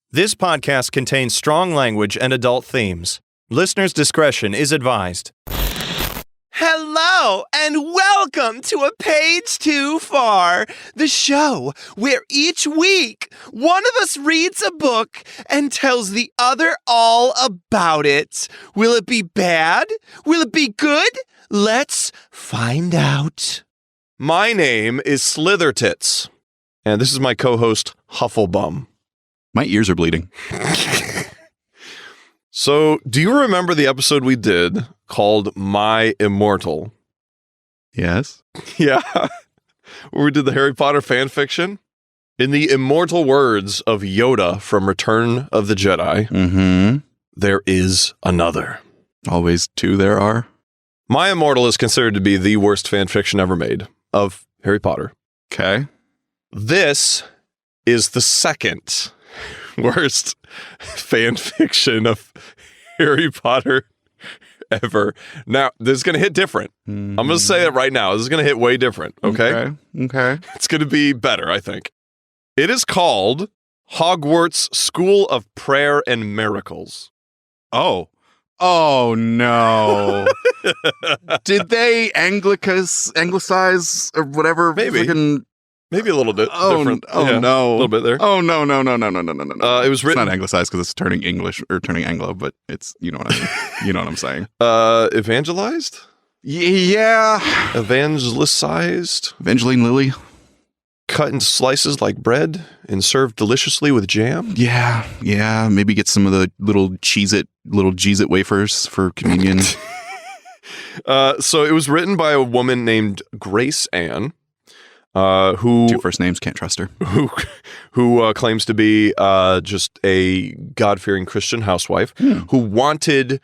This podcast contains strong language and adult themes. Listener's discretion is advised. Hello, and welcome to A Page Too Far, the show where each week one of us reads a book and tells the other all about it. Will it be bad? Will it be good? Let's find out. My name is Slithertits, and this is my co-host, Hufflebum. My ears are bleeding. So, do you remember the episode we did called My Immortal? Yes. Yeah. Where we did the Harry Potter fan fiction? In the immortal words of Yoda from Return of the Jedi, there is another. Always two there are. My Immortal is considered to be the worst fan fiction ever made of Harry Potter. Okay. This is the second worst fan fiction of Harry Potter ever. Now, this is going to hit different. I'm going to say it right now. This is going to hit way different, okay? Okay. It's going to be better, I think. It is called Hogwarts School of Prayer and Miracles. Oh no. Did they anglicize or whatever? Maybe. Maybe a little bit different. No. A little bit there. Oh, no. It was written... It's not anglicized because it's turning English or turning Anglo, but it's, you know what I mean. You know what I'm saying. Evangelized? Yeah. Evangelicized? Evangeline Lilly? Cut in slices like bread and served deliciously with jam? Yeah. Maybe get some of the little Cheez-It wafers for communion. So it was written by a woman named Grace Ann. Who two first names, can't trust her. Who claims to be just a God-fearing Christian housewife who wanted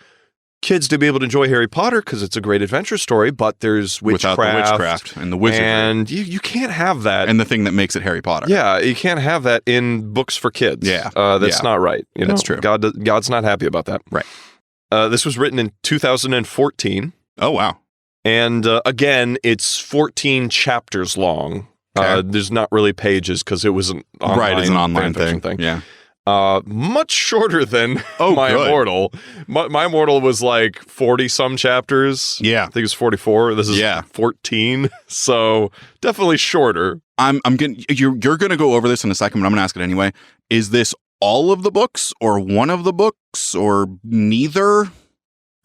kids to be able to enjoy Harry Potter because it's a great adventure story, but there's witchcraft, without the witchcraft and the wizardry, and you can't have that. And the thing that makes it Harry Potter. Yeah, you can't have that in books for kids. Yeah, that's not right. That's true. God's not happy about that. Right. This was written in 2014. Oh wow. And again, it's 14 chapters long. Okay. There's not really pages because it was an online, right, it's an online thing. Yeah. Much shorter than My Immortal. My Immortal was like 40-some chapters. Yeah. I think it's 44. This is 14. So definitely shorter. You're gonna go over this in a second, but I'm gonna ask it anyway. Is this all of the books or one of the books or neither?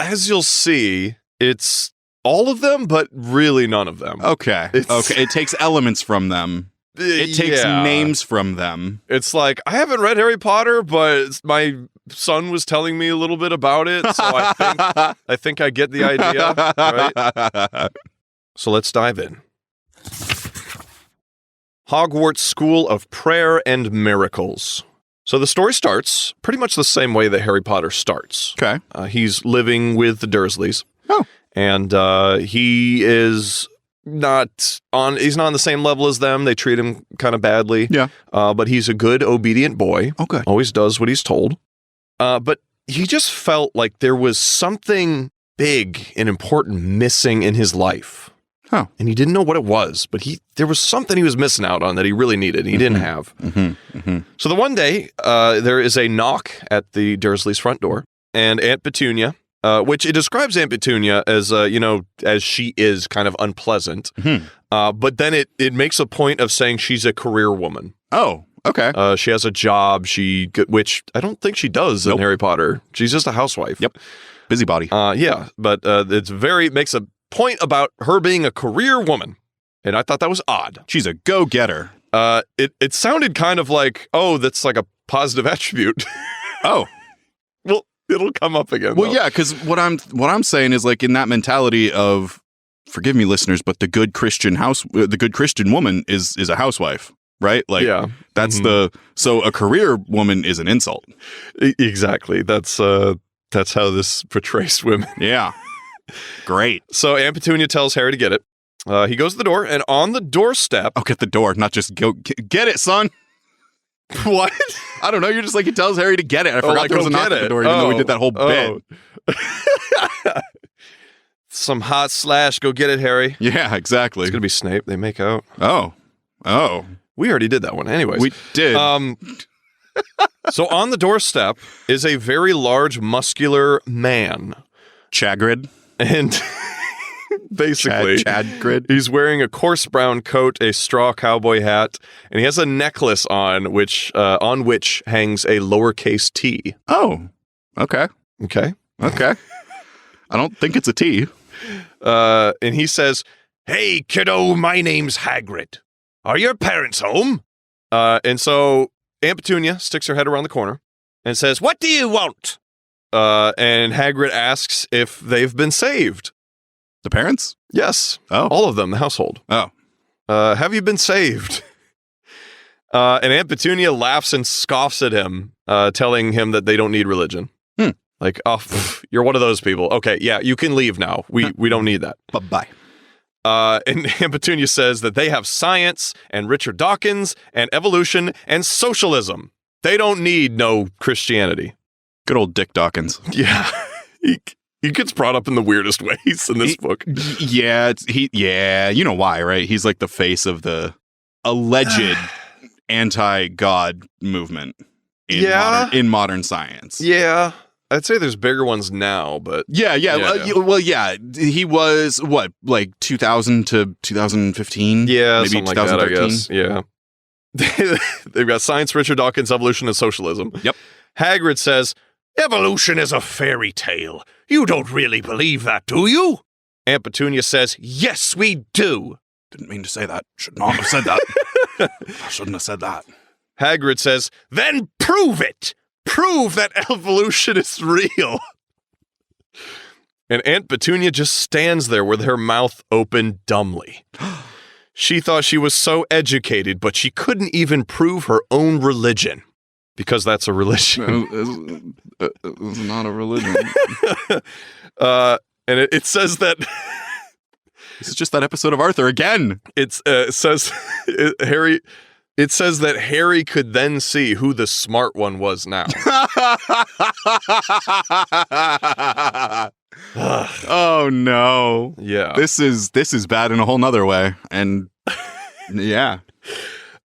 As you'll see, it's all of them, but really none of them. Okay. It takes elements from them. It takes names from them. It's like, I haven't read Harry Potter, but my son was telling me a little bit about it, so I think I get the idea. Right? So let's dive in. Hogwarts School of Prayer and Miracles. So the story starts pretty much the same way that Harry Potter starts. Okay. He's living with the Dursleys. Oh. And he's not on the same level as them. They treat him kind of badly. Yeah. But he's a good, obedient boy. Okay. Always does what he's told. But he just felt like there was something big and important missing in his life. Oh. And he didn't know what it was, but there was something he was missing out on that he really needed and he didn't have. So the one day, there is a knock at the Dursleys' front door, and Aunt Petunia, which it describes Aunt Petunia as, as she is kind of unpleasant. But then it makes a point of saying she's a career woman. Oh, okay. She has a job, which I don't think she does in Harry Potter. She's just a housewife. Yep. Busybody. Yeah, but it makes a point about her being a career woman. And I thought that was odd. She's a go-getter. It sounded kind of like, that's like a positive attribute. Oh. Well, it'll come up again. Well, yeah, because what I'm saying is like in that mentality of, forgive me, listeners, but the good Christian woman is a housewife, right? Like, that's so a career woman is an insult. Exactly. That's how this portrays women. Yeah. Great. So Aunt Petunia tells Harry to get it. He goes to the door, and on the doorstep... Oh, get the door, not just go... Get it, son! What? I don't know, you're just like, he tells Harry to get it. I forgot there was a knock at the door, even though we did that whole bit. Some hot slash, go get it, Harry. Yeah, exactly. It's going to be Snape, they make out. Oh. We already did that one. Anyways. We did. So on the doorstep is a very large, muscular man. Chagrid. And basically, Chadgrid. He's wearing a coarse brown coat, a straw cowboy hat, and he has a necklace on which hangs a lowercase t. Oh, okay. Okay. I don't think it's a T. And he says, Hey, kiddo, my name's Hagrid. Are your parents home? and so Aunt Petunia sticks her head around the corner and says, What do you want? and Hagrid asks if they've been saved. The parents? Yes. Oh. All of them, the household. Oh. Have you been saved? And Aunt Petunia laughs and scoffs at him, telling him that they don't need religion. Like, you're one of those people. Okay, yeah, you can leave now. We don't need that. Bye-bye. And Aunt Petunia says that they have science and Richard Dawkins and evolution and socialism. They don't need no Christianity. Good old Dick Dawkins. Yeah. He gets brought up in the weirdest ways in this book. Yeah, you know why, right? He's like the face of the alleged anti-God movement in modern science. Yeah. I'd say there's bigger ones now, but... Yeah. He was, what, like 2000 to 2015? Yeah, maybe something 2013? like that, I guess. Yeah. They've got science, Richard Dawkins, evolution, and socialism. Yep. Hagrid says, Evolution is a fairy tale. You don't really believe that, do you? Aunt Petunia says, yes, we do. Didn't mean to say that. Should not have said that. I shouldn't have said that. Hagrid says, Then prove it. prove that evolution is real. And Aunt Petunia just stands there with her mouth open dumbly. She thought she was so educated, but she couldn't even prove her own religion. Because that's a religion. It's not a religion. And it says that... This is just that episode of Arthur again. It says that Harry could then see who the smart one was now. Oh no. Yeah. This is bad in a whole nother way. And yeah.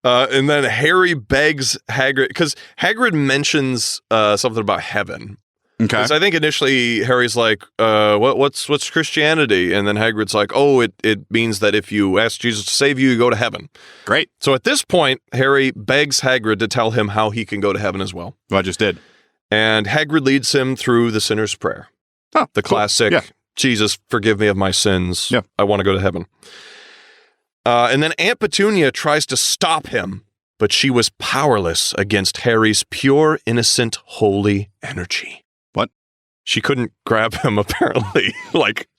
And then Harry begs Hagrid, because Hagrid mentions something about heaven. Okay. Because I think initially Harry's like, what's Christianity? And then Hagrid's like, oh, it means that if you ask Jesus to save you, you go to heaven. Great. So at this point, Harry begs Hagrid to tell him how he can go to heaven as well. Well, I just did. And Hagrid leads him through the sinner's prayer. Oh, the classic, cool. Yeah. Jesus, forgive me of my sins. Yeah. I want to go to heaven. And then Aunt Petunia tries to stop him, but she was powerless against Harry's pure, innocent, holy energy. What? She couldn't grab him, apparently. Like,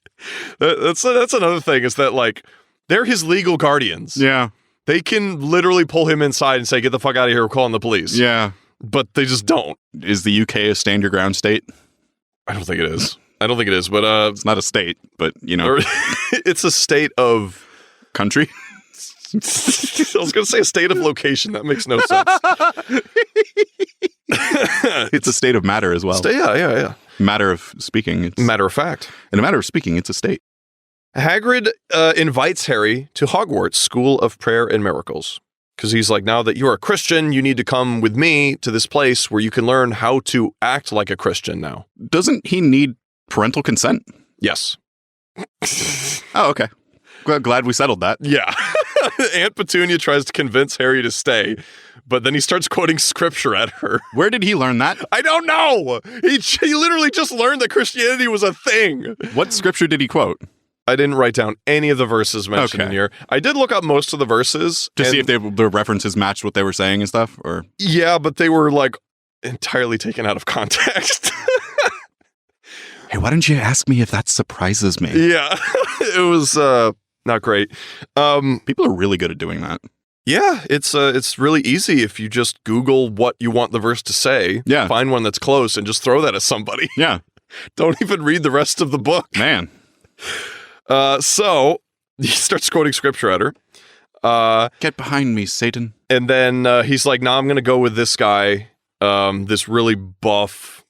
that's another thing, is that, like, they're his legal guardians. Yeah. They can literally pull him inside and say, get the fuck out of here, we're calling the police. Yeah. But they just don't. Is the UK a stand your ground state? I don't think it is. But it's not a state, but you know, it's a state of country. I was going to say a state of location. That makes no sense. It's a state of matter as well. Yeah. Matter of speaking. It's, matter of fact. In a matter of speaking, it's a state. Hagrid invites Harry to Hogwarts School of Prayer and Miracles. Because he's like, now that you're a Christian, you need to come with me to this place where you can learn how to act like a Christian now. Doesn't he need parental consent? Yes. Oh, okay. Glad we settled that. Yeah. Aunt Petunia tries to convince Harry to stay, but then he starts quoting scripture at her. Where did he learn that? I don't know. He literally just learned that Christianity was a thing. What scripture did he quote? I didn't write down any of the verses mentioned in here. I did look up most of the verses. To see if the references matched what they were saying and stuff? Or yeah, but they were like entirely taken out of context. Hey, why don't you ask me if that surprises me? Yeah, it was not great. People are really good at doing that. Yeah, it's really easy if you just Google what you want the verse to say. Yeah. Find one that's close and just throw that at somebody. Yeah. Don't even read the rest of the book. Man. So he starts quoting scripture at her. Get behind me, Satan. And then he's like, nah, I'm going to go with this guy, this really buff,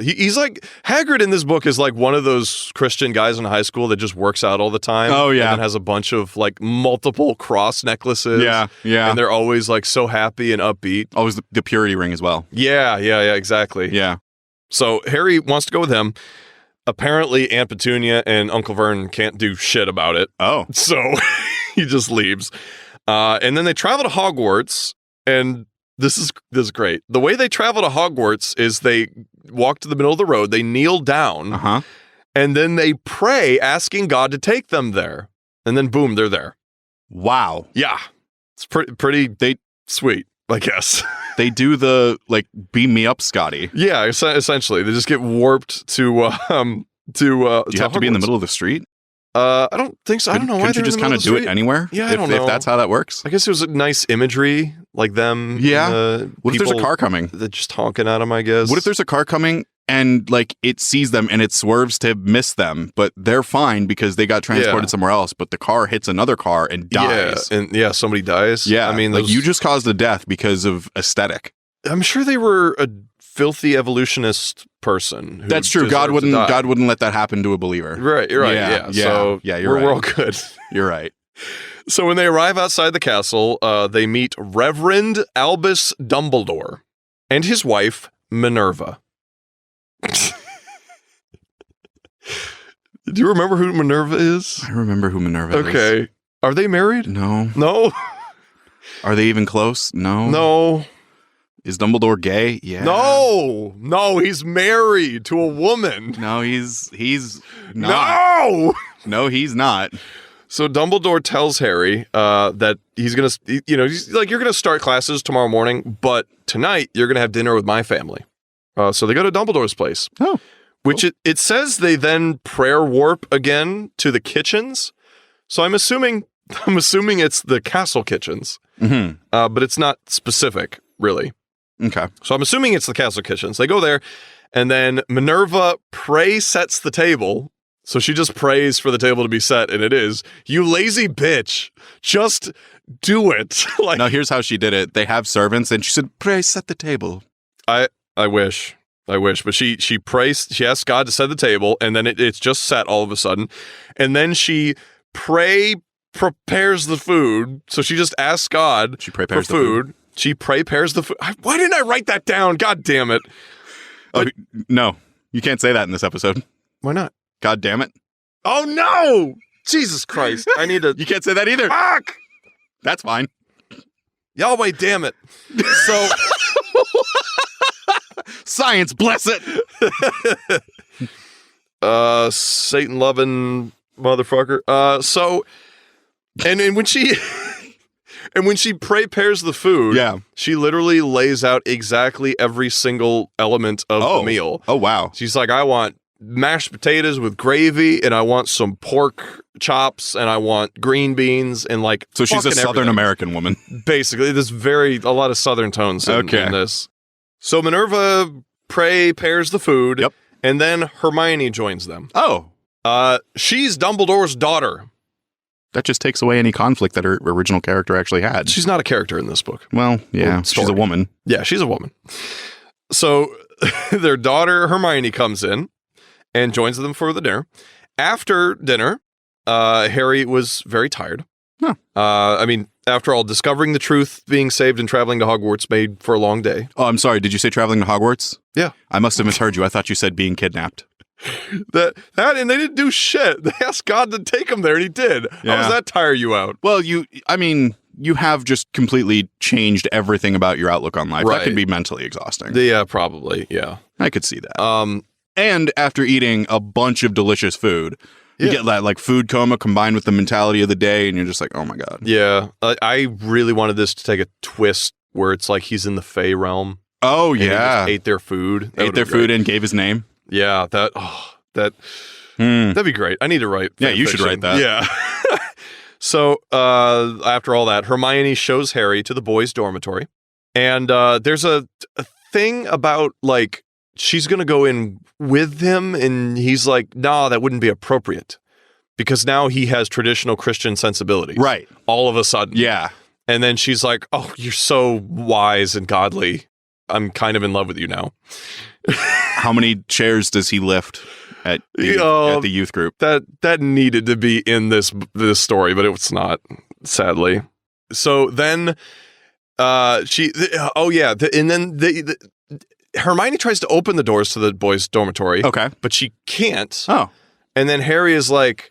He's like Hagrid in this book is like one of those Christian guys in high school that just works out all the time. Oh yeah, and has a bunch of like multiple cross necklaces. Yeah, and they're always like so happy and upbeat. Always the purity ring as well. Yeah, exactly. Yeah. So Harry wants to go with him. Apparently, Aunt Petunia and Uncle Vern can't do shit about it. Oh, so he just leaves. And then they travel to Hogwarts, and this is great. The way they travel to Hogwarts is they walk to the middle of the road, they kneel down, and then they pray, asking God to take them there. And then boom, they're there. Wow. Yeah. It's pretty sweet, I guess. They do the, like, beam me up, Scotty. Yeah, essentially. They just get warped to do you have Hogwarts. to be in the middle of the street? I don't think so. I don't know why Couldn't you just kind of do it anywhere? Yeah, I don't know. If that's how that works. I guess it was a nice imagery, like them. Yeah. What if there's a car coming? They're just honking at them, I guess. What if there's a car coming and like it sees them and it swerves to miss them, but they're fine because they got transported somewhere else, but the car hits another car and dies. Yeah, and somebody dies. Yeah, I mean, like you just caused a death because of aesthetic. I'm sure they were a filthy evolutionist person. That's true. God wouldn't let that happen to a believer. Right. You're right. Yeah. So you're right. We're all good. You're right. So when they arrive outside the castle, they meet Reverend Albus Dumbledore and his wife Minerva. Do you remember who Minerva is? I remember who Minerva is. Okay. Are they married? No. No? Are they even close? No. No. Is Dumbledore gay? Yeah. No, he's married to a woman. No, he's not. No, he's not. So Dumbledore tells Harry that he's going to, he's like, you're going to start classes tomorrow morning, but tonight you're going to have dinner with my family. So they go to Dumbledore's place. Oh. Which it says they then prayer warp again to the kitchens. So I'm assuming it's the castle kitchens. Mm-hmm. But it's not specific, really. Okay. So I'm assuming it's the castle kitchens. They go there, and then Minerva sets the table. So she just prays for the table to be set, and it is. You lazy bitch. Just do it. Now, here's how she did it. They have servants, and she said, pray, set the table. I wish. But she prays, she asks God to set the table, and then it's just set all of a sudden. And then she prepares the food. So she just asks God for food. She prepares the food. Why didn't I write that down? God damn it. No, you can't say that in this episode. Why not? God damn it. Oh, no. Jesus Christ. I need to. You can't say that either. Fuck. That's fine. Yahweh, damn it. So. Science, bless it. Satan loving motherfucker. So, and when she. And when she prepares the food, she literally lays out exactly every single element of the meal. Oh, wow. She's like, I want mashed potatoes with gravy, and I want some pork chops, and I want green beans, and like so she's a Southern American woman. Basically, there's a lot of Southern tones in this. So Minerva prepares the food, and then Hermione joins them. Oh. She's Dumbledore's daughter. That just takes away any conflict that her original character actually had. She's not a character in this book. Well, yeah, she's a woman. Yeah, she's a woman. So their daughter Hermione comes in and joins them for the dinner. After dinner, Harry was very tired. Huh. I mean, after all, discovering the truth, being saved, and traveling to Hogwarts made for a long day. Oh, I'm sorry. Did you say traveling to Hogwarts? Yeah. I must have misheard you. I thought you said being kidnapped. That and they didn't do shit. They asked God to take them there, and he did. Yeah. How does that tire you out? Well, you have just completely changed everything about your outlook on life. Right. That could be mentally exhausting. Yeah, probably. Yeah. I could see that. And after eating a bunch of delicious food, you get that like food coma combined with the mentality of the day, and you're just like, oh my God. Yeah. I really wanted this to take a twist where it's like he's in the Fey realm. Oh, and yeah. He just ate their food. Ate their food and gave his name. Yeah, that'd be great. I need to write. Yeah, you should write that. Yeah. So after all that, Hermione shows Harry to the boys' dormitory, and there's a thing about like she's gonna go in with him, and he's like, "Nah, that wouldn't be appropriate," because now he has traditional Christian sensibilities. Right. All of a sudden. Yeah. And then she's like, "Oh, you're so wise and godly. I'm kind of in love with you now." How many chairs does he lift at the youth group? That needed to be in this story, but it's not, sadly. So then Hermione tries to open the doors to the boys' dormitory. Okay. But she can't. Oh. And then Harry is like,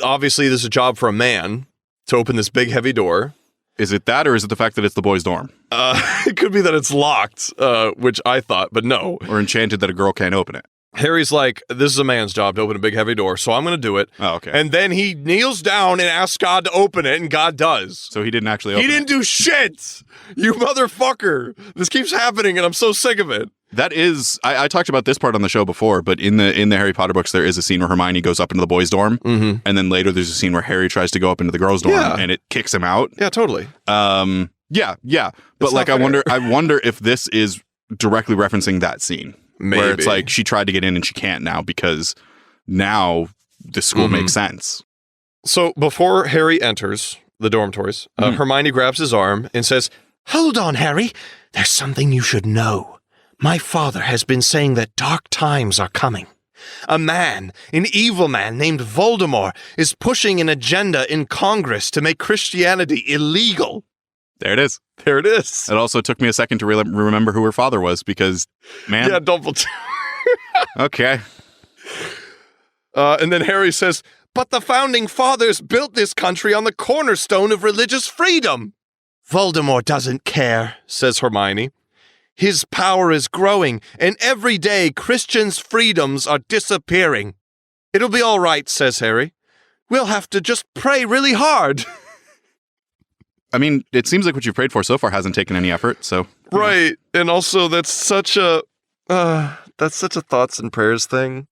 obviously there's a job for a man to open this big heavy door. Is it that, or is it the fact that it's the boys' dorm? It could be that it's locked, which I thought, but no. Or enchanted that a girl can't open it. Harry's like, this is a man's job to open a big heavy door, so I'm going to do it. Oh, okay. And then he kneels down and asks God to open it, and God does. So he didn't actually open it. He didn't do shit! You motherfucker! This keeps happening, and I'm so sick of it. That is, I talked about this part on the show before, but in the Harry Potter books, there is a scene where Hermione goes up into the boys' dorm, and then later there's a scene where Harry tries to go up into the girls' dorm, and it kicks him out. Yeah, totally. Yeah. But like, I wonder if this is directly referencing that scene. Maybe. Where it's like she tried to get in and she can't now because now the school makes sense. So before Harry enters the dormitories, Hermione grabs his arm and says, Hold on, Harry. There's something you should know. My father has been saying that dark times are coming. An evil man named Voldemort, is pushing an agenda in Congress to make Christianity illegal. There it is. There it is. It also took me a second to remember who her father was because, man. Yeah, Dumbledore. Okay. And then Harry says, but the founding fathers built this country on the cornerstone of religious freedom. Voldemort doesn't care, says Hermione. His power is growing, and every day Christians' freedoms are disappearing. It'll be all right, says Harry. We'll have to just pray really hard. I mean, it seems like what you've prayed for so far hasn't taken any effort, so. Right, and also that's such a thoughts and prayers thing.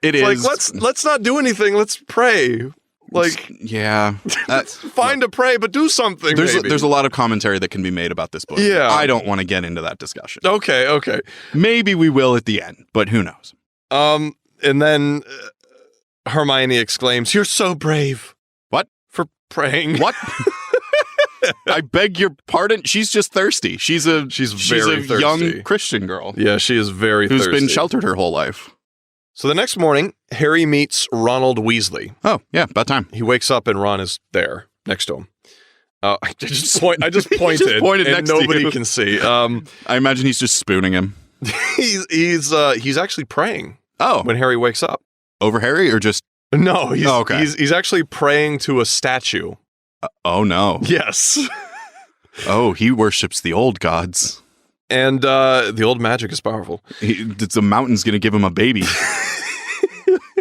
It is. Like, let's not do anything, let's pray. Like, yeah. Fine to pray, but do something. There's a lot of commentary that can be made about this book. Yeah. I don't want to get into that discussion. Okay. Maybe we will at the end, but who knows? And then Hermione exclaims, "You're so brave." What? For praying. What? I beg your pardon. She's just thirsty. She's a very thirsty. Young Christian girl. Yeah, she is very thirsty. Who's been sheltered her whole life. So the next morning, Harry meets Ronald Weasley. Oh, yeah, about time. He wakes up and Ron is there next to him. I just pointed and next nobody can see. I imagine he's just spooning him. He's actually praying. Oh, when Harry wakes up. Over Harry or just? No, he's actually praying to a statue. Oh no. Yes. Oh, he worships the old gods. And the old magic is powerful. The mountain's going to give him a baby.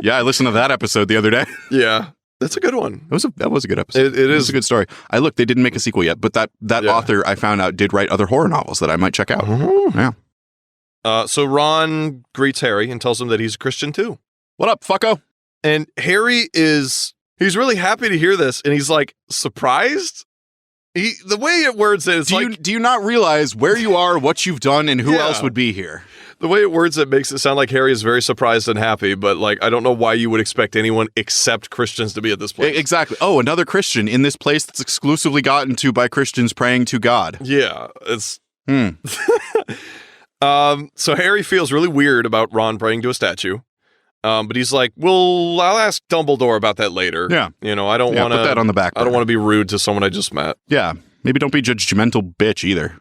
Yeah, I listened to that episode the other day. Yeah, that's a good one. That was a good episode. It is a good story. They didn't make a sequel yet, but that author I found out did write other horror novels that I might check out. Mm-hmm. Yeah. So Ron greets Harry and tells him that he's a Christian too. What up, fucko? And Harry he's really happy to hear this, and he's like surprised. The way it words it, do you not realize where you are, what you've done, and who else would be here? The way it words it makes it sound like Harry is very surprised and happy, but like I don't know why you would expect anyone except Christians to be at this place. Exactly. Oh, another Christian in this place that's exclusively gotten to by Christians praying to God. Yeah, it's. So Harry feels really weird about Ron praying to a statue. But he's like, well, I'll ask Dumbledore about that later. Yeah. I don't want to put that on the back burner. I don't want to be rude to someone I just met. Yeah. Maybe don't be judgmental bitch either.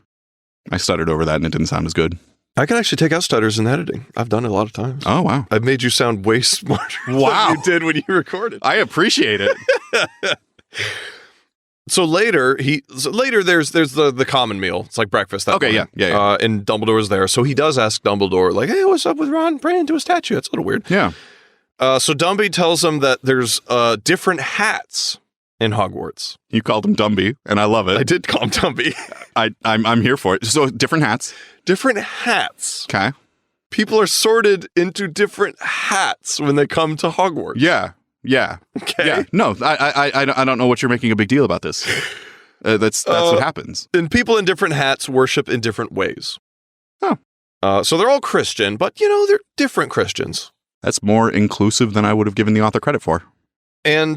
I stuttered over that and it didn't sound as good. I can actually take out stutters in editing. I've done it a lot of times. Oh, wow. I've made you sound way smarter than you did when you recorded. I appreciate it. So later there's the common meal. It's like breakfast. Yeah. And Dumbledore's there. So he does ask Dumbledore, like, hey, what's up with Ron praying to a statue? That's a little weird. Yeah. So Dumby tells him that there's different hats in Hogwarts. You called him Dumby, and I love it. I did call him Dumby. I'm here for it. So different hats. Different hats. Okay. People are sorted into different hats when they come to Hogwarts. Yeah. Okay. Yeah. No, I don't know what you're making a big deal about this. That's what happens. And people in different hats worship in different ways. Oh. So they're all Christian, but they're different Christians. That's more inclusive than I would have given the author credit for. And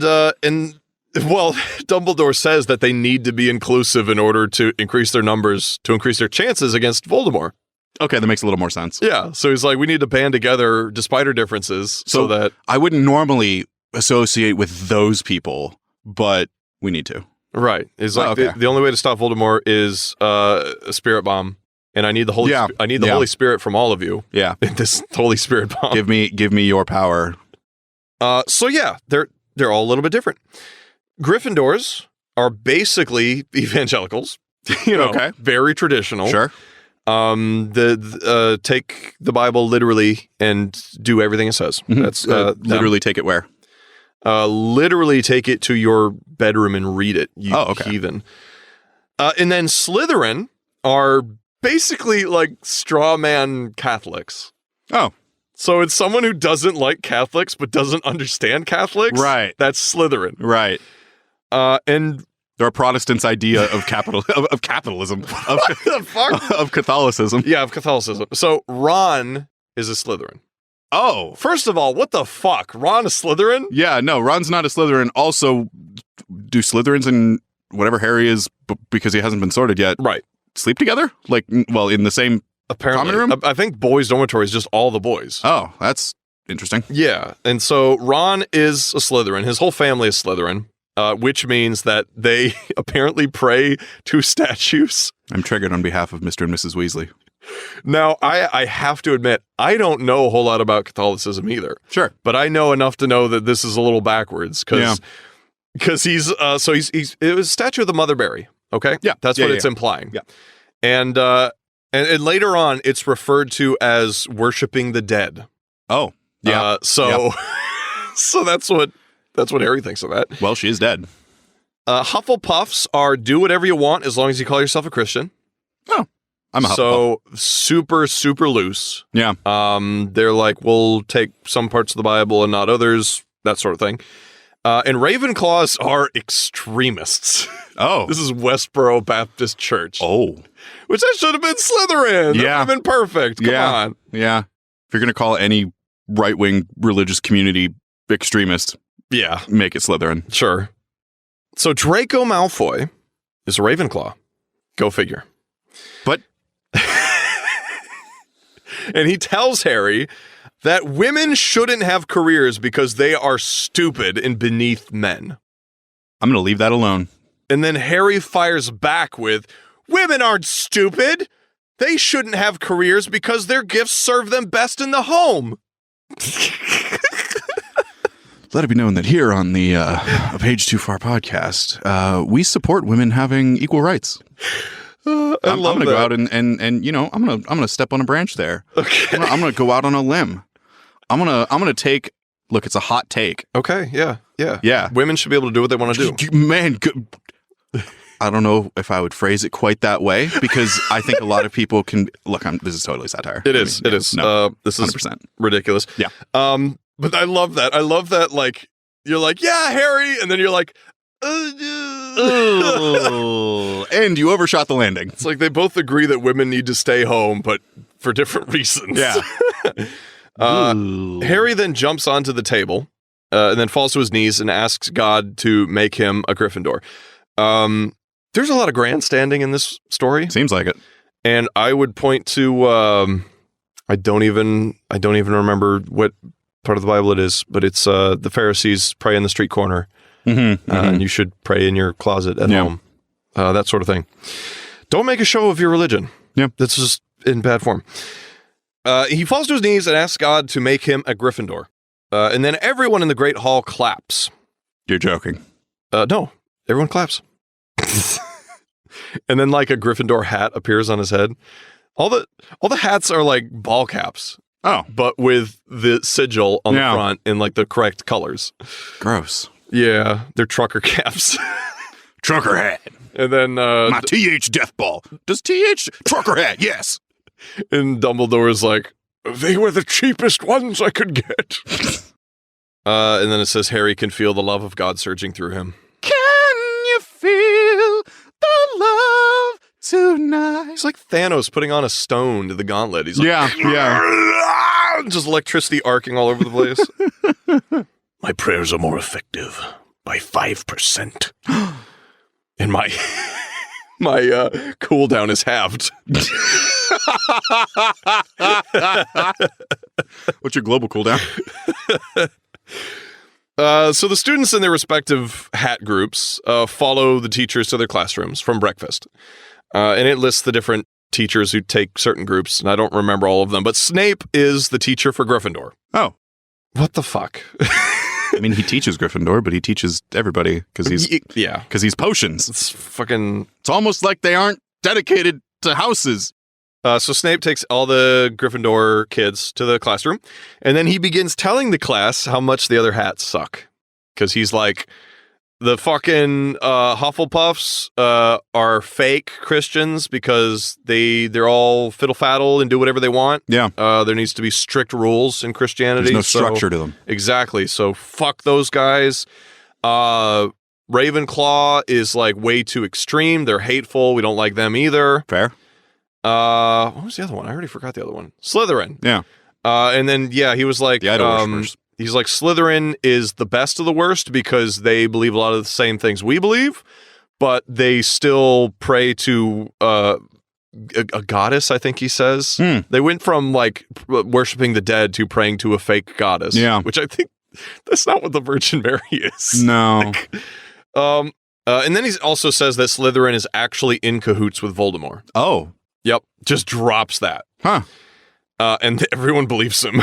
Dumbledore says that they need to be inclusive in order to increase their numbers, to increase their chances against Voldemort. Okay, that makes a little more sense. Yeah, so he's like, we need to band together despite our differences so that... I wouldn't normally associate with those people, but we need to. Right. It's like the only way to stop Voldemort is a spirit bomb. And I need the Holy Holy Spirit from all of you. Yeah. In this Holy Spirit bomb. Give me your power. So yeah, they're all a little bit different. Gryffindors are basically evangelicals. Very traditional. Sure. Take the Bible literally and do everything it says. Mm-hmm. That's literally take it where? Literally take it to your bedroom and read it, you heathen. And then Slytherin are basically like straw man Catholics. Oh. So it's someone who doesn't like Catholics but doesn't understand Catholics. Right. That's Slytherin. Right. And they're a Protestant's idea of capitalism. Of Catholicism. Yeah, of Catholicism. So Ron is a Slytherin. Oh. First of all, what the fuck? Ron a Slytherin? Yeah, no, Ron's not a Slytherin. Also, do Slytherins and whatever Harry is, because he hasn't been sorted yet, right, sleep together? Like, well, in the same common room? I think boys' dormitory is just all the boys. Oh, that's interesting. Yeah, and so Ron is a Slytherin. His whole family is Slytherin, which means that they apparently pray to statues. I'm triggered on behalf of Mr. and Mrs. Weasley. Now, I have to admit, I don't know a whole lot about Catholicism either. Sure. But I know enough to know that this is a little backwards because he's it was a statue of the Mother Mary. Okay. Yeah. That's what it's implying. Yeah. And later on, it's referred to as worshiping the dead. Oh, yeah. So that's what Harry thinks of that. Well, she is dead. Hufflepuffs are do whatever you want as long as you call yourself a Christian. Oh. I'm a Hufflepuff. So super, super loose. Yeah. They're like, we'll take some parts of the Bible and not others, that sort of thing. And Ravenclaws are extremists. Oh. This is Westboro Baptist Church. Oh. Which that should have been Slytherin. That would have been perfect. Come on. Yeah. If you're going to call any right-wing religious community extremist, make it Slytherin. Sure. So Draco Malfoy is a Ravenclaw. Go figure. But and he tells Harry that women shouldn't have careers because they are stupid and beneath men. I'm going to leave that alone. And then Harry fires back with, women aren't stupid. They shouldn't have careers because their gifts serve them best in the home. Let it be known that here on the A Page Too Far podcast, we support women having equal rights. I'm going to go out and I'm going to step on a branch there. Okay. I'm going to go out on a limb. I'm going to take, look, it's a hot take. Okay. Yeah. Women should be able to do what they want to do. Man, I don't know if I would phrase it quite that way because I think a lot of people can look, this is totally satire. It is. No, this is 100%. Ridiculous. Yeah. But I love that. I love that. Like, you're like, yeah, Harry. And then you're like, and you overshot the landing. It's like they both agree that women need to stay home, but for different reasons. Yeah. Harry then jumps onto the table and then falls to his knees and asks God to make him a Gryffindor. There's a lot of grandstanding in this story. Seems like it. And I would point to I don't even remember what part of the Bible it is, but it's the Pharisees pray in the street corner. And you should pray in your closet at home. That sort of thing. Don't make a show of your religion. Yeah. That's just in bad form. He falls to his knees and asks God to make him a Gryffindor. And then everyone in the Great Hall claps. You're joking. No, everyone claps. And then like a Gryffindor hat appears on his head. All the hats are like ball caps. Oh. But with the sigil on the front in like the correct colors. Gross. Yeah, they're trucker caps. Trucker hat. And then my TH death ball. Does TH trucker hat? Yes. And Dumbledore's like, they were the cheapest ones I could get. And then it says Harry can feel the love of God surging through him. Can you feel the love tonight? He's like Thanos putting on a stone to the gauntlet. He's like, yeah. Just electricity arcing all over the place. My prayers are more effective by 5%. And my My cooldown is halved. What's your global cooldown? So the students in their respective hat groups follow the teachers to their classrooms from breakfast. And it lists the different teachers who take certain groups, and I don't remember all of them, but Snape is the teacher for Gryffindor. Oh. What the fuck? I mean, he teaches Gryffindor, but he teaches everybody because he's potions. It's almost like they aren't dedicated to houses. So Snape takes all the Gryffindor kids to the classroom, and then he begins telling the class how much the other hats suck. Because he's like, the fucking Hufflepuffs are fake Christians because they're all fiddle-faddle and do whatever they want. Yeah. There needs to be strict rules in Christianity. There's no structure to them. Exactly. So fuck those guys. Ravenclaw is like way too extreme. They're hateful. We don't like them either. Fair. What was the other one? I already forgot the other one. Slytherin. Yeah. And then, he was like, the idol worshippers. He's like, Slytherin is the best of the worst because they believe a lot of the same things we believe, but they still pray to a goddess, I think he says. They went from like worshiping the dead to praying to a fake goddess. Yeah. Which I think that's not what the Virgin Mary is. No. And then he also says that Slytherin is actually in cahoots with Voldemort. Oh. Yep. Just drops that. Huh. And everyone believes him.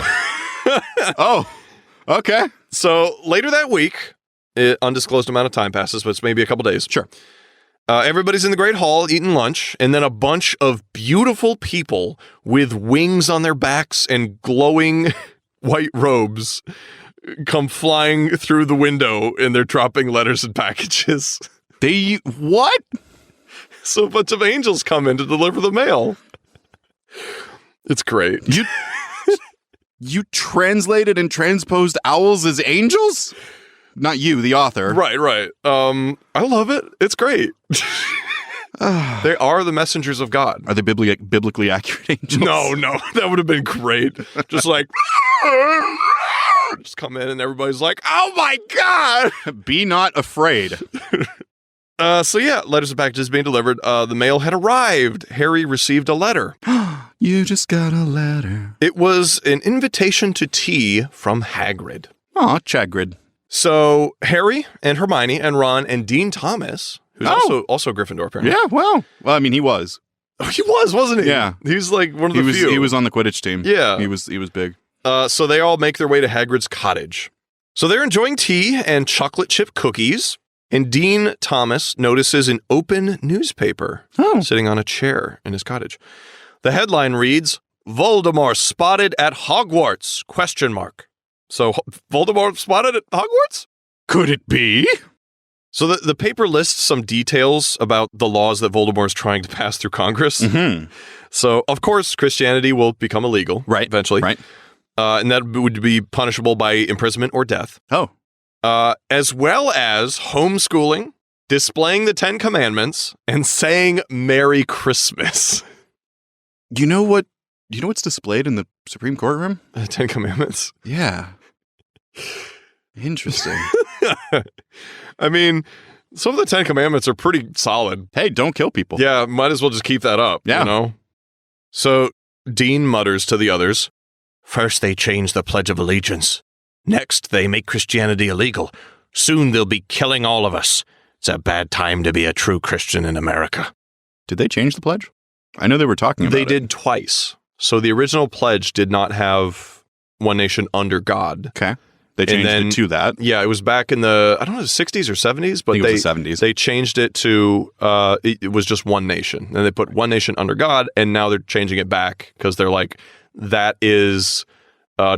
Oh. Okay. So later that week, undisclosed amount of time passes, but it's maybe a couple days. Sure. Everybody's in the Great Hall eating lunch, and then a bunch of beautiful people with wings on their backs and glowing white robes come flying through the window, and they're dropping letters and packages. What? So a bunch of angels come in to deliver the mail. It's great. You translated and transposed owls as angels? Not you, the author. Right. I love it. It's great. They are the messengers of God. Are they biblically accurate angels? No. That would have been great. Just like, just come in and everybody's like, oh my God. Be not afraid. Letters and packages being delivered. The mail had arrived. Harry received a letter. You just got a letter. It was an invitation to tea from Hagrid. Aw, Chagrid. So Harry and Hermione and Ron and Dean Thomas, who's also Gryffindor apparently. Yeah, well, I mean, he was. Oh, he was, wasn't he? Yeah. He was like one of the few. He was on the Quidditch team. Yeah. He was big. So they all make their way to Hagrid's cottage. So they're enjoying tea and chocolate chip cookies. And Dean Thomas notices an open newspaper sitting on a chair in his cottage. The headline reads, Voldemort spotted at Hogwarts, ? So Voldemort spotted at Hogwarts? Could it be? So the paper lists some details about the laws that Voldemort is trying to pass through Congress. Mm-hmm. So, of course, Christianity will become illegal eventually. Right. And that would be punishable by imprisonment or death. Oh. As well as homeschooling, displaying the 10 Commandments, and saying Merry Christmas. You know what's displayed in the Supreme Courtroom? The 10 Commandments. Yeah. Interesting. I mean, some of the 10 Commandments are pretty solid. Hey, don't kill people. Yeah, might as well just keep that up, yeah. You know? So Dean mutters to the others, First they change the Pledge of Allegiance. Next, they make Christianity illegal. Soon they'll be killing all of us. It's a bad time to be a true Christian in America. Did they change the pledge? I know they were talking about it. They did twice. So the original pledge did not have one nation under God. Okay. They changed it to that. Yeah, it was back in the, 60s or 70s, but I think it was the 70s. They changed it to, it was just one nation. And they put one nation under God, and now they're changing it back because they're like, that is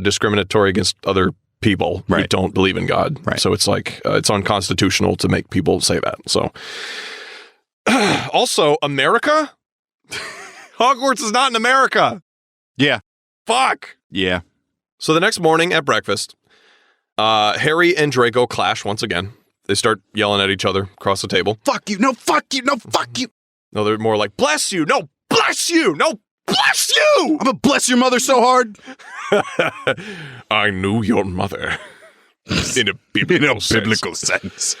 discriminatory against other people who don't believe in God. Right. So it's like, it's unconstitutional to make people say that. So, also, America? Hogwarts is not in America. Yeah. Fuck. Yeah. So the next morning at breakfast, Harry and Draco clash once again. They start yelling at each other across the table. Fuck you. No, fuck you. No, fuck you. No, they're more like, bless you. No, bless you. No, bless you. I'm going to bless your mother so hard. I knew your mother. In a biblical sense.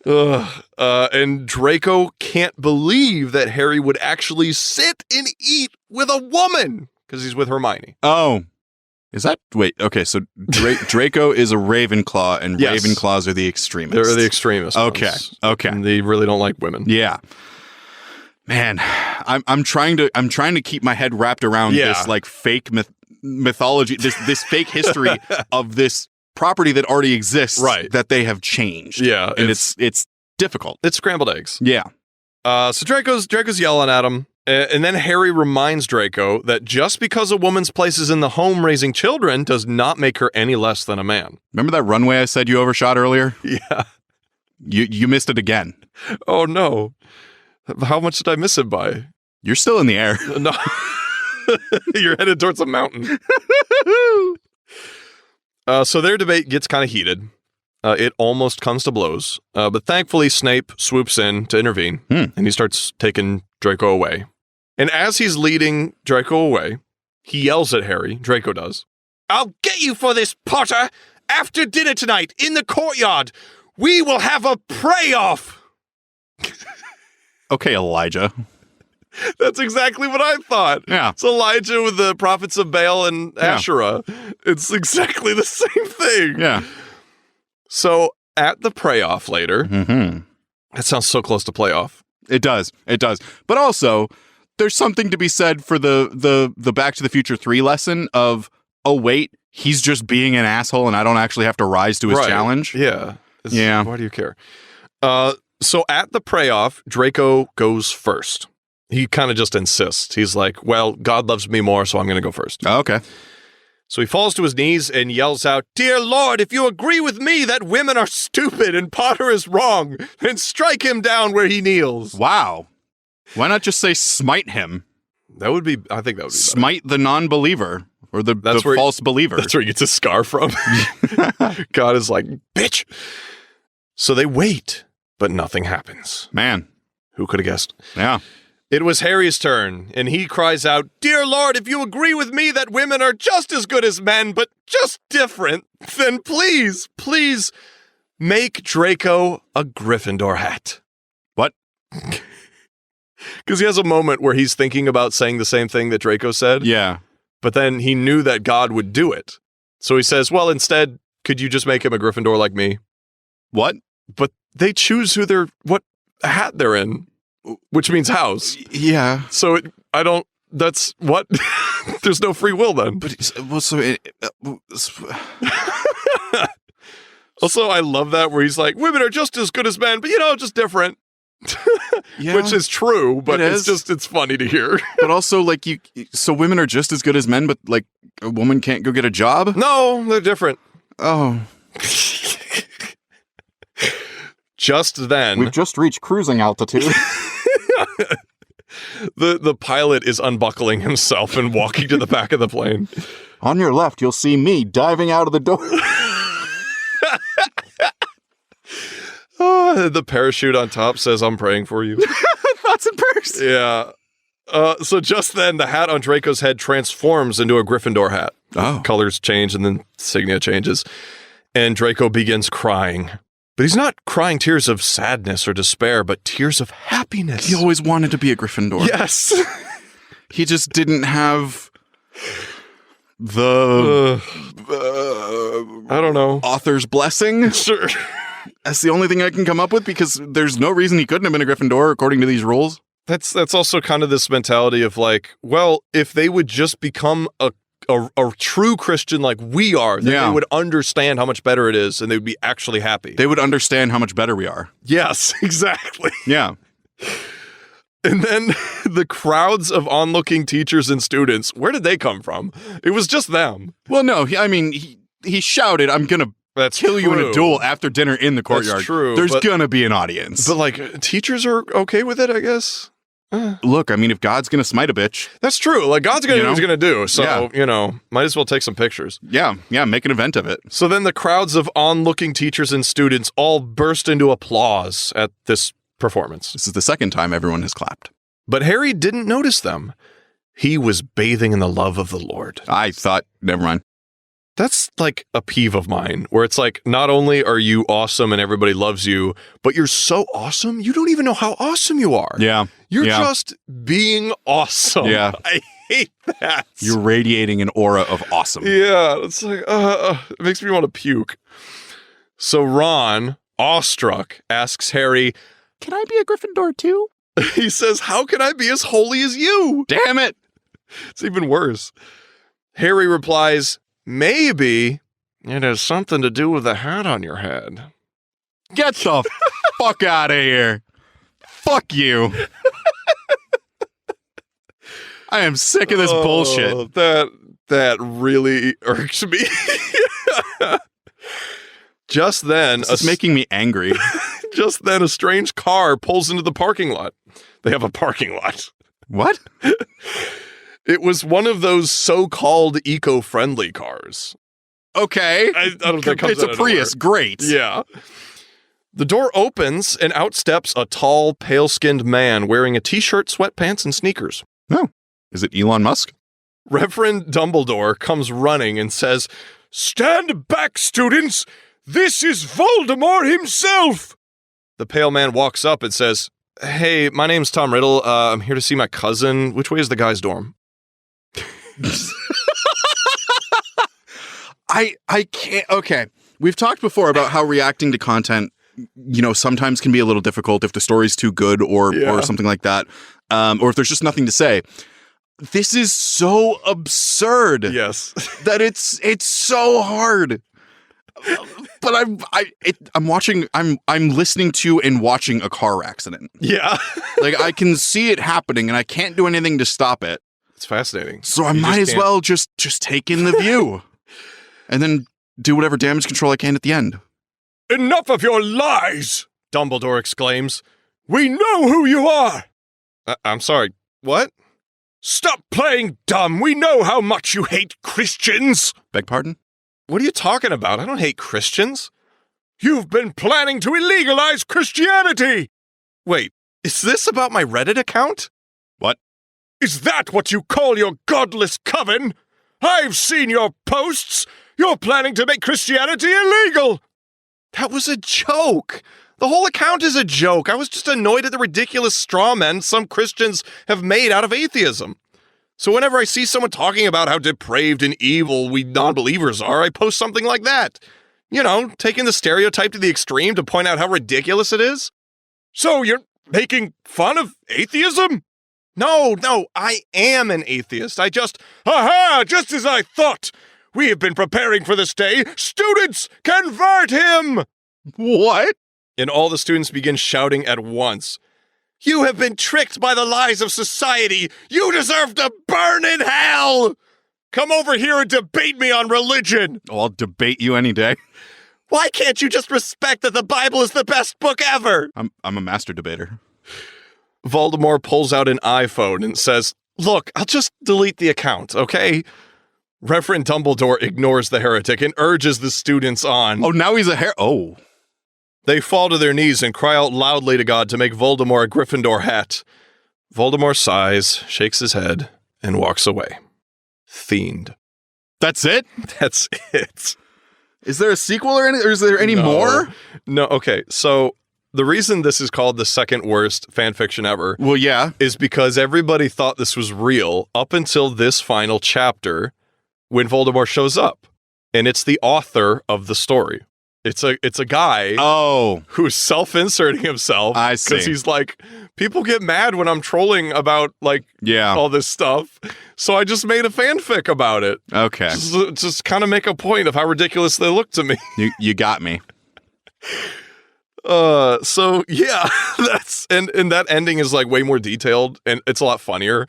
And Draco can't believe that Harry would actually sit and eat with a woman because he's with Hermione. Oh. Is that... Wait, okay, so Draco is a Ravenclaw, and yes. Ravenclaws are the extremists. They're the extremists. Okay, okay. And they really don't like women. Yeah. Man, I'm trying to keep my head wrapped around this like fake mythology, this fake history of this property that already exists, right? That they have changed. Yeah, and it's difficult. It's scrambled eggs. Yeah. So Draco's yelling at him, and then Harry reminds Draco that just because a woman's place is in the home raising children does not make her any less than a man. Remember that runway I said you overshot earlier? Yeah. You missed it again. Oh no. How much did I miss it by? You're still in the air. No. You're headed towards a mountain. So their debate gets kind of heated. It almost comes to blows. But thankfully, Snape swoops in to intervene, and he starts taking Draco away. And as he's leading Draco away, he yells at Harry, Draco does, "I'll get you for this, Potter! After dinner tonight, in the courtyard, we will have a pray-off!" Okay, Elijah. That's exactly what I thought. Yeah. It's Elijah with the prophets of Baal and Asherah. It's exactly the same thing. Yeah. So at the pray-off later, that sounds so close to play-off. It does. But also, there's something to be said for the Back to the Future 3 lesson of, oh, wait, he's just being an asshole and I don't actually have to rise to his challenge. Yeah. Yeah. Why do you care? So at the pray-off, Draco goes first. He kind of just insists. He's like, well, God loves me more, so I'm going to go first. Oh, okay. So he falls to his knees and yells out, "Dear Lord, if you agree with me that women are stupid and Potter is wrong, then strike him down where he kneels." Wow. Why not just say smite him? That would be, I think that would be smite the non-believer or the false believer. That's where he gets his scar from. God is like, bitch. So they wait, but nothing happens. Man. Who could have guessed? Yeah. It was Harry's turn, and he cries out, "Dear Lord, if you agree with me that women are just as good as men, but just different, then please, please make Draco a Gryffindor hat." What? Because he has a moment where he's thinking about saying the same thing that Draco said. Yeah. But then he knew that God would do it. So he says, well, instead, could you just make him a Gryffindor like me? What? But they choose what hat they're in. Which means house. Yeah. So that's what? There's no free will then. But, also, I love that where he's like, women are just as good as men, but just different. Yeah, which is true, but it's funny to hear. But also, like, so women are just as good as men, but like a woman can't go get a job? No, they're different. Oh. Just then. We've just reached cruising altitude. The pilot is unbuckling himself and walking to the back of the plane. On your left, you'll see me diving out of the door. The parachute on top says, "I'm praying for you." Thoughts and prayers. Yeah. So just then, the hat on Draco's head transforms into a Gryffindor hat. Oh. Colors change and then insignia changes. And Draco begins crying. But he's not crying tears of sadness or despair, but tears of happiness. He always wanted to be a Gryffindor. Yes. He just didn't have the... I don't know. Author's blessing? Sure. That's the only thing I can come up with because there's no reason he couldn't have been a Gryffindor according to these rules. That's also kind of this mentality of like, well, if they would just become a true Christian like we are, then they would understand how much better it is and they would be actually happy. They would understand how much better we are. Yes, exactly. Yeah. And then the crowds of onlooking teachers and students, where did they come from? It was just them. Well, no, he shouted, "I'm going to kill you in a duel after dinner in the courtyard." That's true. There's going to be an audience. But like, teachers are okay with it, I guess. Look, I mean, if God's going to smite a bitch. That's true. Like, God's going to do what he's going to do. So, yeah. Might as well take some pictures. Yeah, make an event of it. So then the crowds of onlooking teachers and students all burst into applause at this performance. This is the second time everyone has clapped. But Harry didn't notice them. He was bathing in the love of the Lord. I thought, never mind. That's like a peeve of mine, where it's like, not only are you awesome and everybody loves you, but you're so awesome, you don't even know how awesome you are. Yeah. You're just being awesome. Yeah. I hate that. You're radiating an aura of awesome. Yeah. It's like, it makes me want to puke. So Ron, awestruck, asks Harry, "Can I be a Gryffindor too?" He says, "How can I be as holy as you?" Damn it. It's even worse. Harry replies, "Maybe it has something to do with the hat on your head." Get the fuck out of here. Fuck you. I am sick of this bullshit. That really irks me. Just then, it's making me angry. Just then, a strange car pulls into the parking lot. They have a parking lot. What? It was one of those so-called eco-friendly cars. Okay. I don't think it's a Prius. Great. Yeah. The door opens and out steps a tall, pale-skinned man wearing a t-shirt, sweatpants, and sneakers. Oh. Is it Elon Musk? Reverend Dumbledore comes running and says, "Stand back, students! This is Voldemort himself!" The pale man walks up and says, "Hey, my name's Tom Riddle. I'm here to see my cousin. Which way is the guy's dorm?" I can't. Okay. We've talked before about how reacting to content, sometimes can be a little difficult if the story's too good or something like that. Or if there's just nothing to say. This is so absurd. Yes. That it's so hard. But I'm listening to and watching a car accident. Yeah. Like, I can see it happening and I can't do anything to stop it. It's fascinating. So I might as well just take in the view and then do whatever damage control I can at the end. "Enough of your lies!" Dumbledore exclaims. "We know who you are!" I'm sorry, what? "Stop playing dumb! We know how much you hate Christians!" Beg pardon? What are you talking about? I don't hate Christians. "You've been planning to illegalize Christianity!" Wait, is this about my Reddit account? What? "Is that what you call your godless coven? I've seen your posts! You're planning to make Christianity illegal!" That was a joke! The whole account is a joke. I was just annoyed at the ridiculous straw men some Christians have made out of atheism. So whenever I see someone talking about how depraved and evil we non-believers are, I post something like that. Taking the stereotype to the extreme to point out how ridiculous it is. "So you're making fun of atheism?" No, I am an atheist. Just as I thought! We have been preparing for this day. Students, convert him! What? And all the students begin shouting at once. "You have been tricked by the lies of society! You deserve to burn in hell! Come over here and debate me on religion!" Oh, I'll debate you any day. "Why can't you just respect that the Bible is the best book ever?" I'm a master debater. Voldemort pulls out an iPhone and says, "Look, I'll just delete the account, okay?" Reverend Dumbledore ignores the heretic and urges the students on. Oh, now he's a Oh. They fall to their knees and cry out loudly to God to make Voldemort a Gryffindor hat. Voldemort sighs, shakes his head, and walks away. Fiend. That's it? That's it. Is there a sequel or is there any more? No, okay. So the reason this is called the second worst fanfiction ever is because everybody thought this was real up until this final chapter when Voldemort shows up. And it's the author of the story. It's a guy who's self-inserting himself. I see. Because he's like, people get mad when I'm trolling about all this stuff. So I just made a fanfic about it. Okay. Just kind of make a point of how ridiculous they look to me. You got me. So yeah, that's and that ending is way more detailed and it's a lot funnier.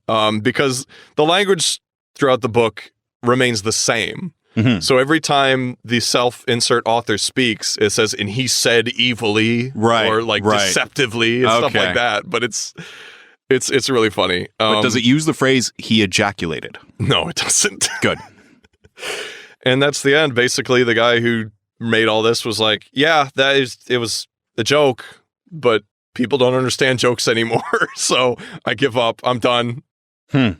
Because the language throughout the book remains the same. Mm-hmm. So every time the self-insert author speaks, it says, "and he said evilly," or deceptively, and stuff like that. But it's really funny. But does it use the phrase "he ejaculated"? No, it doesn't. Good. And that's the end. Basically, the guy who made all this was like, "Yeah, it was a joke, but people don't understand jokes anymore. So I give up. I'm done." Hmm.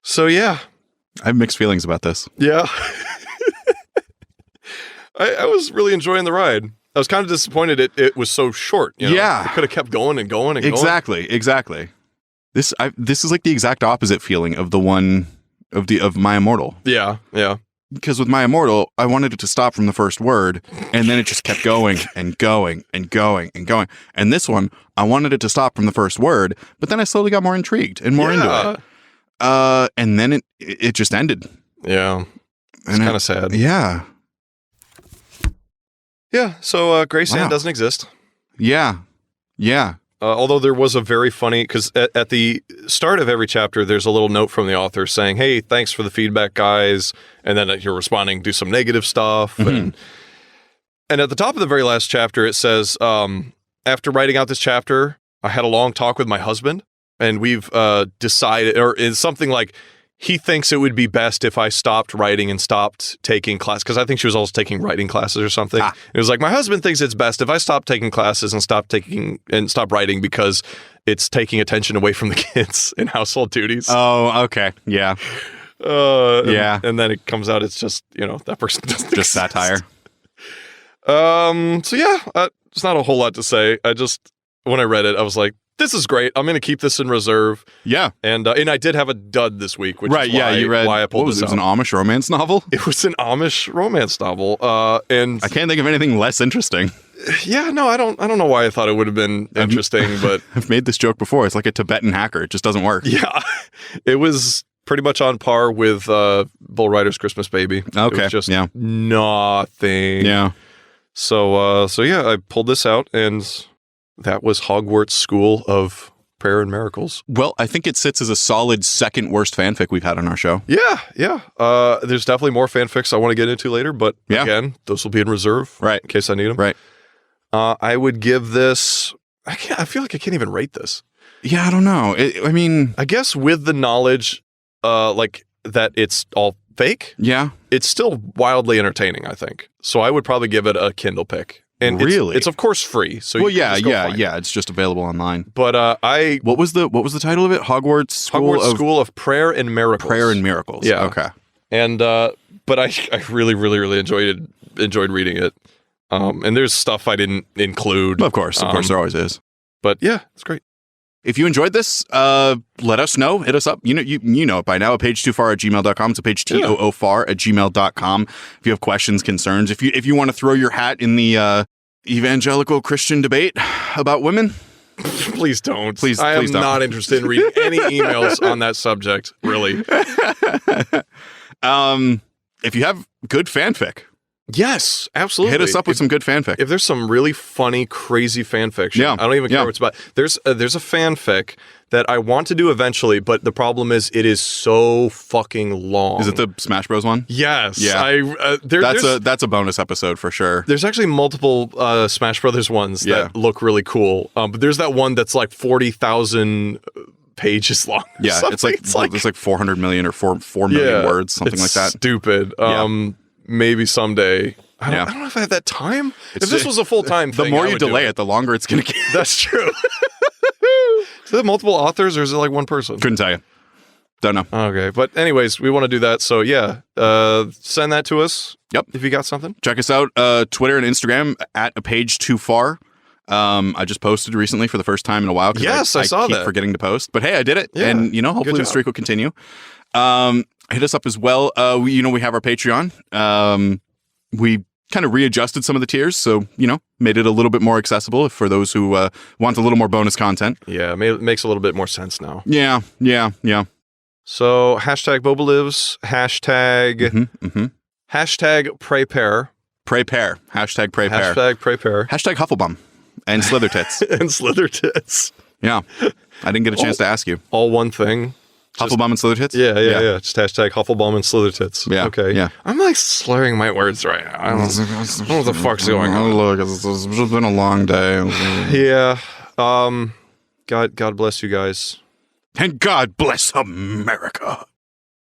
So yeah. I have mixed feelings about this. Yeah. I was really enjoying the ride. I was kind of disappointed it was so short. You know? Yeah. It could have kept going and going and going. Exactly. This is like the exact opposite feeling of the one of My Immortal. Yeah. Because with My Immortal, I wanted it to stop from the first word, and then it just kept going and going and going and going. And this one, I wanted it to stop from the first word, but then I slowly got more intrigued and more into it. And then it just ended. Yeah. It's kind of sad. Yeah. Yeah. So Graceland doesn't exist. Yeah. Although there was a very funny, because at the start of every chapter, there's a little note from the author saying, hey, thanks for the feedback, guys. And then you're responding, do some negative stuff. Mm-hmm. And at the top of the very last chapter, it says, after writing out this chapter, I had a long talk with my husband, and we've decided, or it's something like, he thinks it would be best if I stopped writing and stopped taking class, because I think she was also taking writing classes or something. It was like, my husband thinks it's best if I stop taking classes and stop writing because it's taking attention away from the kids and household duties. Oh, okay. Yeah. And then it comes out, it's just, that person doesn't just satire. So yeah, there's not a whole lot to say. When I read it, I was like, this is great. I'm going to keep this in reserve. Yeah. And I did have a dud this week, which is you read, why I pulled this out. It was an Amish romance novel? It was an Amish romance novel. And I can't think of anything less interesting. Yeah, no, I don't know why I thought it would have been interesting, but I've made this joke before. It's like a Tibetan hacker. It just doesn't work. Yeah. It was pretty much on par with Bull Rider's Christmas Baby. Okay. It was just nothing. Yeah. So yeah, I pulled this out, and that was Hogwarts School of Prayer and Miracles. Well, I think it sits as a solid second worst fanfic we've had on our show. Yeah. There's definitely more fanfics I want to get into later, but again, those will be in reserve, right, in case I need them. Right. I would give this. I feel like I can't even rate this. Yeah, I don't know. I guess with the knowledge, like that it's all fake. Yeah, it's still wildly entertaining, I think. So I would probably give it a Kindle pick. And really? It's of course free. So yeah. It's just available online. But what was the title of it? Hogwarts School of Prayer and Miracles. Prayer and Miracles. Yeah. Okay. And but I really, really, really enjoyed reading it. And there's stuff I didn't include. Of course, there always is. But yeah, it's great. If you enjoyed this, let us know. Hit us up. You know it by now. A page2far@gmail.com. It's a page TOOFAR@gmail.com. If you have questions, concerns, if you want to throw your hat in the evangelical Christian debate about women, please don't. I am not interested in reading any emails on that subject. Really. If you have good fanfic. Yes, absolutely. Hit us up with some good fanfic. If there's some really funny, crazy fan fiction, I don't even care what it's about. There's a fanfic that I want to do eventually, but the problem is it is so fucking long. Is it the Smash Bros one? Yes. Yeah. That's a bonus episode for sure. There's actually multiple Smash Brothers ones that look really cool, but there's that one that's like 40,000 pages long. Yeah, it's like 400 million or 4 million words, something like that. Stupid. Maybe someday. I don't know if I have that time. If this was a full-time thing, the more you delay it, the longer it's going to get. That's true. Is it multiple authors or is it like one person? Couldn't tell you. Don't know. Okay. But anyways, we want to do that. So yeah, send that to us. Yep. If you got something. Check us out, Twitter and Instagram at @apage2far. I just posted recently for the first time in a while. Yes, I saw keep that. Forgetting to post. But hey, I did it. Yeah. And, hopefully the streak will continue. Hit us up as well. We have our Patreon. We kind of readjusted some of the tiers, so made it a little bit more accessible for those who want a little more bonus content. Yeah, it makes a little bit more sense now. Yeah. So #BobaLives, hashtag #PrayPair. PrayPair. Hashtag PrayPair. Hashtag PrayPair. Hashtag Hufflepuff and Slithertits. And Slithertits. Yeah. I didn't get a chance to ask you. All one thing. Hufflepuff and Slithertits? Yeah. Just hashtag Hufflepuff and Slithertits. Yeah. Okay. Yeah. I'm like slurring my words right now. I don't know what the fuck's going on. Look, it's just been a long day. Yeah. God bless you guys. And God bless America.